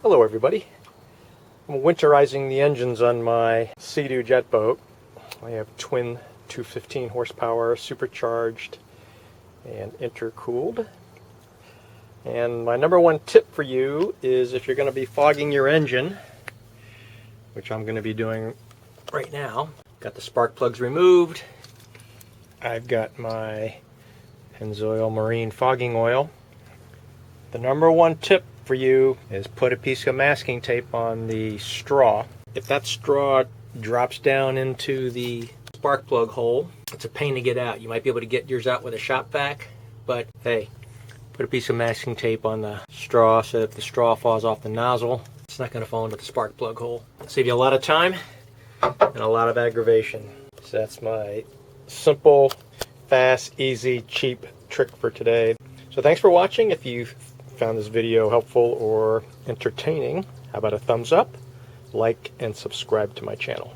Hello everybody. I'm winterizing the engines on my Sea-Doo jet boat. I have twin 215 horsepower, supercharged and intercooled. And my number one tip for you is if you're going to be fogging your engine, which I'm going to be doing right now. Got the spark plugs removed. I've got my Pennzoil Marine fogging oil. The number one tip for you is put a piece of masking tape on the straw. If that straw drops down into the spark plug hole, it's a pain to get out. You might be able to get yours out with a shop vac, but hey, put a piece of masking tape on the straw so that if the straw falls off the nozzle, it's not going to fall into the spark plug hole. Save you a lot of time and a lot of aggravation. So that's my simple, fast, easy, cheap trick for today. So thanks for watching. If you found this video helpful or entertaining, how about a thumbs up, like, and subscribe to my channel.